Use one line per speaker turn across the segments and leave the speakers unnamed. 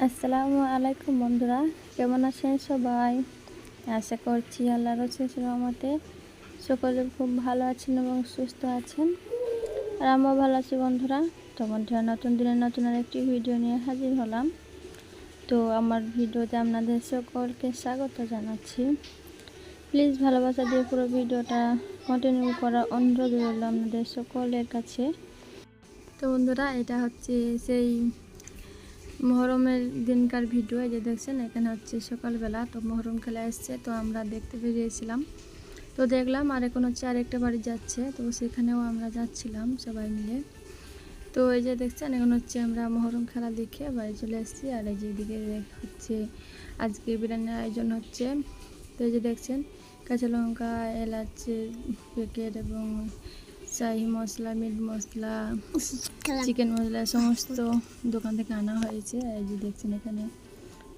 আসসালামু আলাইকুম বন্ধুরা, কেমন আছেন সবাই? আশা করছি আল্লাহর অশেষ রহমতে সকলে খুব ভালো আছেন এবং সুস্থ আছেন। আর আমিও ভালো আছি বন্ধুরা। তো বন্ধুরা, নতুন দিনের নতুন আরেকটি ভিডিও নিয়ে হাজির হলাম। তো আমার ভিডিওতে আপনাদের সকলকে স্বাগত জানাচ্ছি। প্লিজ ভালোবাসা দিয়ে পুরো ভিডিওটা কন্টিনিউ করার অনুরোধ রইল আপনাদের সকলের কাছে। তো বন্ধুরা, এটা হচ্ছে সেই মহরমের দিনকার ভিডিও। এই যে দেখছেন, এখানে হচ্ছে সকালবেলা তো মহরম খেলা এসছে, তো আমরা দেখতে বেরিয়েছিলাম। তো দেখলাম আর এখন হচ্ছে আরেকটা বাড়ি যাচ্ছে, তো সেখানেও আমরা যাচ্ছিলাম সবাই মিলে। তো এই যে দেখছেন, এখন হচ্ছে আমরা মহরম খেলা দেখে বাড়ি চলে এসেছি। আর এই যে এদিকে হচ্ছে আজকে বিরিয়ানির আয়োজন হচ্ছে। তো এই যে দেখছেন, কাঁচা লঙ্কা, এলাচ প্যাকেট এবং শাহি মশলা, মিট মশলা, চিকেন মশলা সমস্ত দোকান থেকে আনা হয়েছে। আর এই যে দেখছেন, এখানে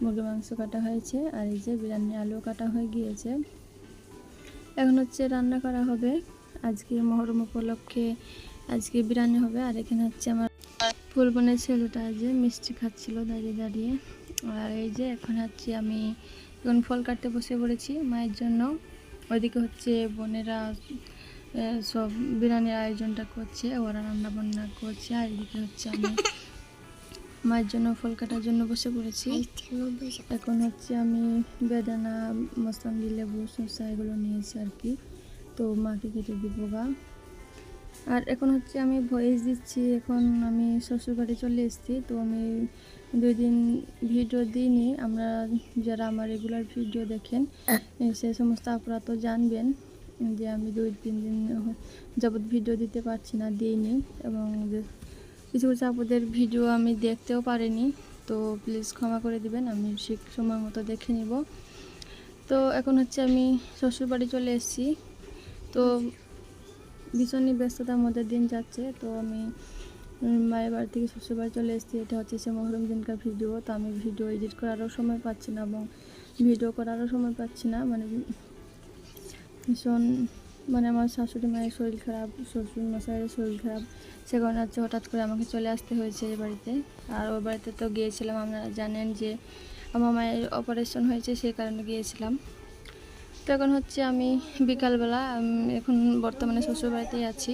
মুরগির মাংস কাটা হয়েছে, আর এই যে বিরিয়ানি আলু কাটা হয়ে গিয়েছে। এখন হচ্ছে রান্না করা হবে। আজকে মহরম উপলক্ষে আজকে বিরিয়ানি হবে। আর এখানে হচ্ছে আমার ফুলবনের ছেলেটা যে মিষ্টি খাচ্ছিল দাঁড়িয়ে দাঁড়িয়ে। আর এই যে এখন হচ্ছে আমি এখন ফল কাটতে বসে পড়েছি মায়ের জন্য। ওইদিকে হচ্ছে বোনেরা সব বিরিয়ানির আয়োজনটা করছে, ওরা রান্না বান্না করছে। আর এদিকে হচ্ছে আমি মায়ের জন্য ফল কাটার জন্য বসে পড়েছি। এখন হচ্ছে আমি বেদানা, মৌসম্বি, লেবু, শসা এগুলো নিয়েছি আর কি। তো মাকে কেটে দিব গা। আর এখন হচ্ছে আমি ভয়েস দিচ্ছি। এখন আমি শ্বশুরবাড়ি চলে এসেছি। তো আমি 2 দিন ভিডিও দিইনি। আমরা যারা আমার রেগুলার ভিডিও দেখেন সে সমস্ত আপনারা তো জানবেন যে আমি 2-3 দিন যাবৎ ভিডিও দিতে পারছি না, দিইনি। এবং কিছু কিছু আপুদের ভিডিও আমি দেখতেও পারিনি, তো প্লিজ ক্ষমা করে দিবেন, আমি ঠিক সময় মতো দেখে নিব। তো এখন হচ্ছে আমি শ্বশুরবাড়ি চলে এসেছি। তো ভীষণই ব্যস্ততার মধ্যে দিন যাচ্ছে। তো আমি মায়ের বাড়ি থেকে শ্বশুরবাড়ি চলে এসেছি। এটা হচ্ছে সে মহরম দিনকার ভিডিও। তো আমি ভিডিও এডিট করারও সময় পাচ্ছি না এবং ভিডিও করারও সময় পাচ্ছি না। ভীষণ আমার শাশুড়ি মায়ের শরীর খারাপ, শ্বশুর মশাইয়ের শরীর খারাপ, সে কারণে হচ্ছে হঠাৎ করে আমাকে চলে আসতে হয়েছে এই বাড়িতে। আর ওই বাড়িতে তো গিয়েছিলাম, আপনারা জানেন যে আমার মায়ের অপারেশন হয়েছে, সেই কারণে গিয়েছিলাম। তো এখন হচ্ছে আমি বিকালবেলা, এখন বর্তমানে শ্বশুরবাড়িতেই আছি।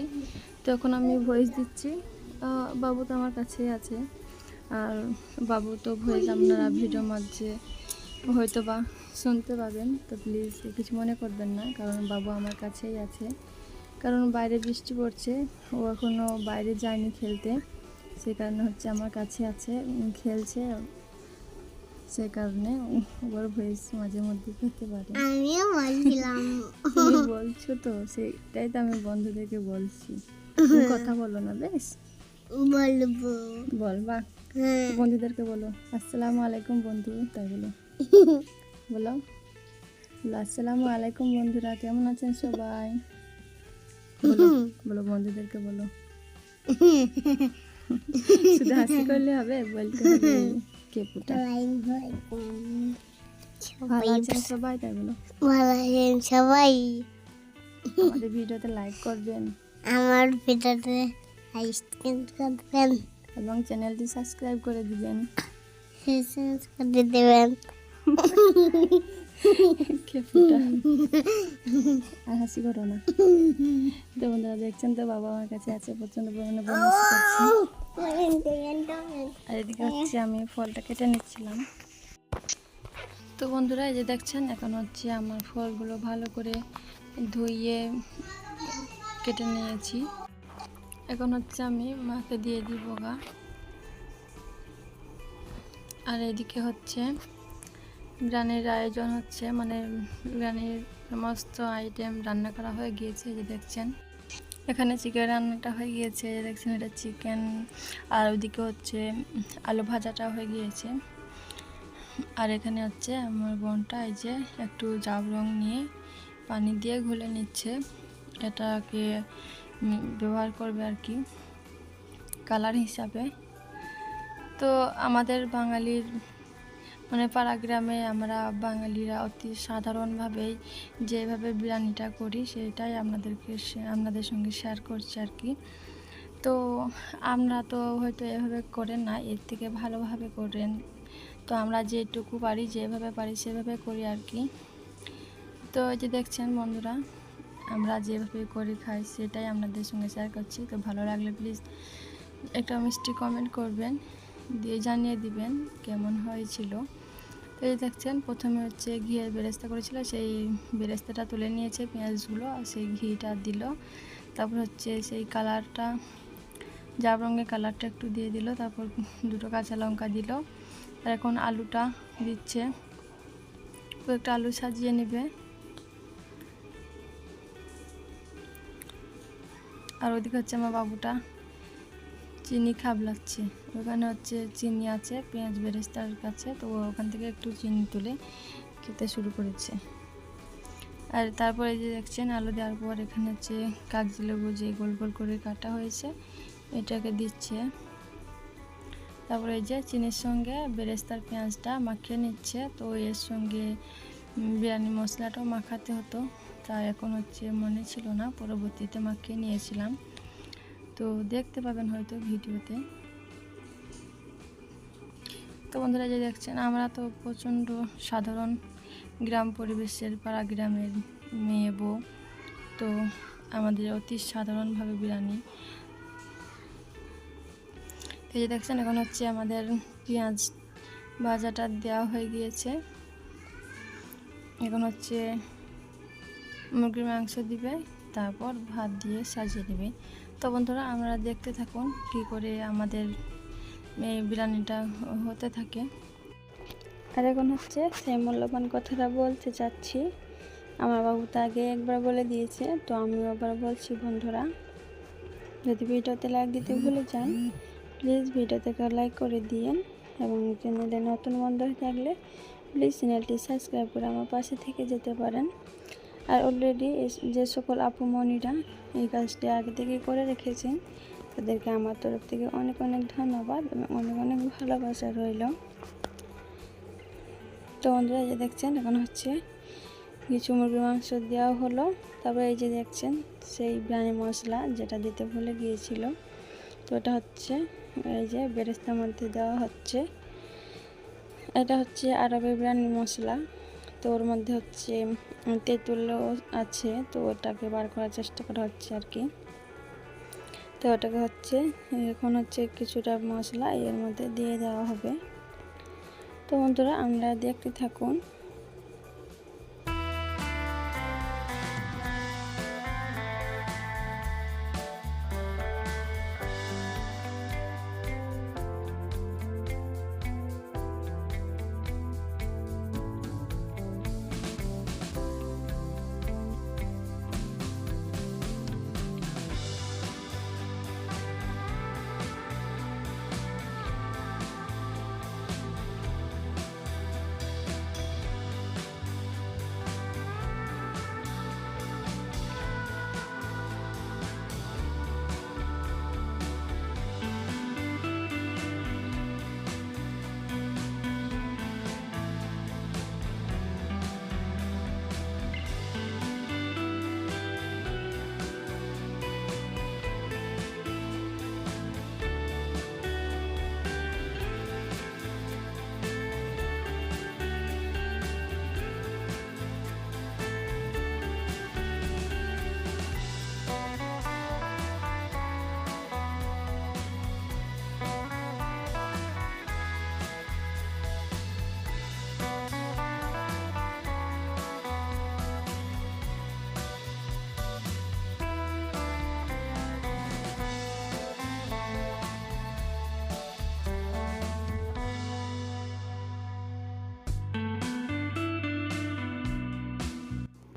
তো এখন আমি ভয়েস দিচ্ছি। বাবু তো আমার কাছেই আছে। আর বাবু তো ভয়েস আপনারা ভিডিওর মাঝে হয়তো বা শুনতে পাবেন। তো প্লিজ কিছু মনে করবেন না, কারণ বাবু আমার কাছেই আছে। কারণ বাইরে বৃষ্টি পড়ছে, ও এখনও বাইরে যায়নি খেলতে, সে কারণে হচ্ছে আমার কাছে আছে, খেলছে। সে কারণে ওর ভয়েস মাঝে মধ্যে পেতে পারে।
আমিও বলছিলাম
তুমি বলছো তো, সেটাই তো আমি বন্ধুদেরকে বলছি। তুমি কথা বলো না, বেশ
বলবো।
বলবা?
হ্যাঁ।
বন্ধুদেরকে বলো আসসালামু আলাইকুম বন্ধু, তাই বলো। বলো বলো আসসালামু আলাইকুম বন্ধুরা, কেমন আছেন সবাই? বলো বলো, বন্ধুদেরকে বলো। শুধু হাসি করলে হবে, বলতে হবে কে পুটা। ভালো আছেন সবাই, তাই বলো।
ভালো আছেন সবাই।
আমাদের ভিডিওতে লাইক করবেন
আমার ভিডিওতে লাইক করবেন,
এবং চ্যানেলটি সাবস্ক্রাইব করে দিবেন।
সাবস্ক্রাইব করে দেবেন।
কে ফুটা, আর হাসি করো না। তো বন্ধুরা, দেখছেন তো বাবা আমার কাছে আছে, প্রচন্ড পরিমাণে বদমাশি করছে। আর এদিকে হচ্ছে আমি ফলটা কেটে নিচ্ছিলাম। তো বন্ধুরা, এই যে দেখছেন, এখন হচ্ছে আমার ফলগুলো ভালো করে ধুইয়ে কেটে নিয়েছি। এখন হচ্ছে আমি মাকে দিয়ে দিব গা। আর এদিকে হচ্ছে বিরিয়ানির আয়োজন হচ্ছে, বিরিয়ানির সমস্ত আইটেম রান্না করা হয়ে গিয়েছে। এই যে দেখছেন, এখানে চিকেন রান্নাটা হয়ে গিয়েছে, এই যে দেখছেন এটা চিকেন। আর ওইদিকে হচ্ছে আলু ভাজাটা হয়ে গিয়েছে। আর এখানে হচ্ছে আমার বোনটা এই যে একটু জাবরং নিয়ে পানি দিয়ে ঘুলে নিচ্ছে, এটাকে ব্যবহার করবে আর কি কালার হিসাবে। তো আমাদের বাঙালির পাড়া গ্রামে আমরা বাঙালিরা অতি সাধারণভাবেই যেভাবে বিরিয়ানিটা করি সেটাই আপনাদের সঙ্গে শেয়ার করছি আর কি। তো আমরা তো হয়তো এভাবে করেন না, এর থেকে ভালোভাবে করেন। তো আমরা যেটুকু পারি, যেভাবে পারি সেভাবে করি আর কি। তো এই যে দেখছেন বন্ধুরা, আমরা যেভাবে করে খাই সেটাই আপনাদের সঙ্গে শেয়ার করছি। তো ভালো লাগলে প্লিজ একটা মিষ্টি কমেন্ট করবেন, দিয়ে জানিয়ে দিবেন কেমন হয়েছিল। তো এই দেখছেন, প্রথমে হচ্ছে ঘিয়ের বেরেস্তা করেছিল, সেই বেরেস্তাটা তুলে নিয়েছে পেঁয়াজগুলো, আর সেই ঘিটা দিল। তারপর হচ্ছে সেই কালারটা, জাব রঙের কালারটা একটু দিয়ে দিল। তারপর দুটো কাঁচা লঙ্কা দিল। আর এখন আলুটা দিচ্ছে, একটা আলু সাজিয়ে নেবে। আর ওইদিকে হচ্ছে আমার বাবুটা চিনি খাবলাচ্ছে। ওখানে হচ্ছে চিনি আছে পেঁয়াজ বেরেস্তার কাছে, তো ওখান থেকে একটু চিনি তুলে খেতে শুরু করেছে। আর তারপরে যে দেখছেন আলু দেওয়ার পর এখানে হচ্ছে কাগজি লেবু যে গোল গোল করে কাটা হয়েছে এটাকে দিচ্ছে। তারপরে এই যে চিনির সঙ্গে বেরেস্তার পেঁয়াজটা মাখিয়ে নিচ্ছে। তো এর সঙ্গে বিরিয়ানি মশলাটাও মাখাতে হতো, তা এখন হচ্ছে মনে ছিল না, পরবর্তীতে মাখিয়ে নিয়েছিলাম। তো দেখতে পাবেন হয়তো ভিডিওতে। তো বন্ধুরা যে দেখছেন, আমরা তো প্রচণ্ড সাধারণ গ্রাম পরিবেশের, পাড়া গ্রামের মেয়ে বউ, তো আমাদের অতি সাধারণভাবে বিরিয়ানি। এই যে দেখছেন, এখন হচ্ছে আমাদের পেঁয়াজ ভাজাটা দেওয়া হয়ে গিয়েছে। এখন হচ্ছে মুরগির মাংস দিবে, তারপর ভাত দিয়ে সাজিয়ে দেবে। তো বন্ধুরা আমরা দেখতে থাকুন কী করে আমাদের এই বিরিয়ানিটা হতে থাকে। আর এখন হচ্ছে সেই মূল্যবান কথাটা বলতে চাচ্ছি। আমার বাবু তো আগে একবার বলে দিয়েছে, তো আমিও আবার বলছি বন্ধুরা, যদি ভিডিওতে লাইক দিতে ভুলে যান প্লিজ ভিডিওতে লাইক করে দিয়েন, এবং চ্যানেলে নতুন বন্ধু হয়ে থাকলে প্লিজ চ্যানেলটি সাবস্ক্রাইব করে আমার পাশে থেকে যেতে পারেন। আর অলরেডি যে সকল আপুমণিরা এই কাজটি আগে থেকে করে রেখেছেন তাদেরকে আমার তরফ থেকে অনেক অনেক ধন্যবাদ এবং অনেক অনেক ভালোবাসা রইল। তো বন্ধুরা যে দেখছেন, এখন হচ্ছে কিছু মুরগির মাংস দেওয়া হলো। তারপরে এই যে দেখছেন সেই বিরিয়ানি মশলা যেটা দিতে ভুলে গিয়েছিল, তো এটা হচ্ছে এই যে বেরেস্তার মধ্যে দেওয়া হচ্ছে। এটা হচ্ছে আরবের বিরিয়ানি মশলা, তো ওর মধ্যে হচ্ছে তেঁতুলও আছে, তো ওটাকে বার করার চেষ্টা করা হচ্ছে আর কি। তো ওটাকে হচ্ছে এখন হচ্ছে কিছুটা মশলা এর মধ্যে দিয়ে দেওয়া হবে। তো বন্ধুরা আমরা দেখতে থাকুন।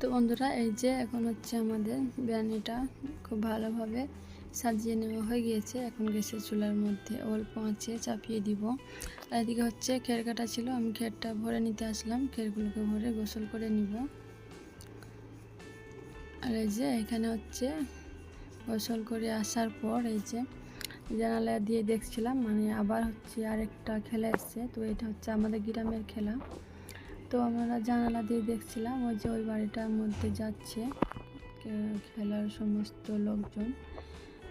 তো বন্ধুরা এই যে এখন হচ্ছে আমাদের বিরিয়ানিটা খুব ভালোভাবে সাজিয়ে নেওয়া হয়ে গিয়েছে। এখন গ্যাসের চুলার মধ্যে অল্প আঁচে চাপিয়ে দিব। আর এদিকে হচ্ছে খের কাটা ছিল, আমি খেরটা ভরে নিতে আসলাম, খেরগুলোকে ভরে গোসল করে নিব। আর এই যে এখানে হচ্ছে গোসল করে আসার পর এই যে জানালা দিয়ে দেখছিলাম, মানে আবার হচ্ছে আরেকটা খেলা এসছে। তো এটা হচ্ছে আমাদের গ্রামের খেলা। তো আমরা জানালা দিয়ে দেখছিলাম ওই যে ওই বাড়িটার মধ্যে যাচ্ছে খেলার সমস্ত লোকজন।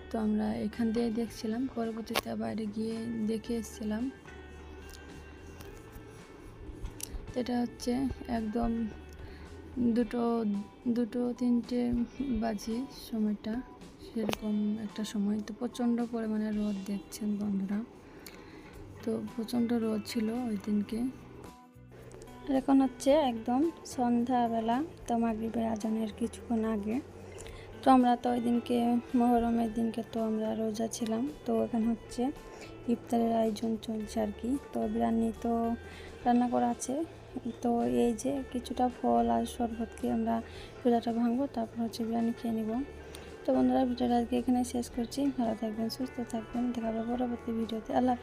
তো তো আমরা এখান দিয়ে দেখছিলাম, পরবর্তীতে বাইরে গিয়ে দেখে এসেছিলাম। এটা হচ্ছে একদম দুটো দুটো তিনটে বাজে সময়টা, সেরকম একটা সময়। তো প্রচণ্ড পরিমাণে রোদ দেখছেন বন্ধুরা, তো প্রচণ্ড রোদ ছিল ওই দিনকে। আর এখন হচ্ছে একদম সন্ধ্যাবেলা, তো মাগরিবের আজানের কিছুক্ষণ আগে। তো আমরা তো ওই দিনকে মহরমের দিনকে তো আমরা রোজা ছিলাম, তো এখানে হচ্ছে ইফতারের আয়োজন চলছে আর কি। তো বিরিয়ানি তো রান্না করা আছে, তো এই যে কিছুটা ফল আর শরবত খেয়ে আমরা রোজাটা ভাঙবো, তারপর হচ্ছে বিরিয়ানি খেয়ে নিব। তো বন্ধুরা, ভিডিওটা আজকে এখানে শেষ করছি। ভালো থাকবেন, সুস্থ থাকবেন, দেখা হবে পরবর্তী ভিডিওতে। আল্লাহ হাফেজ।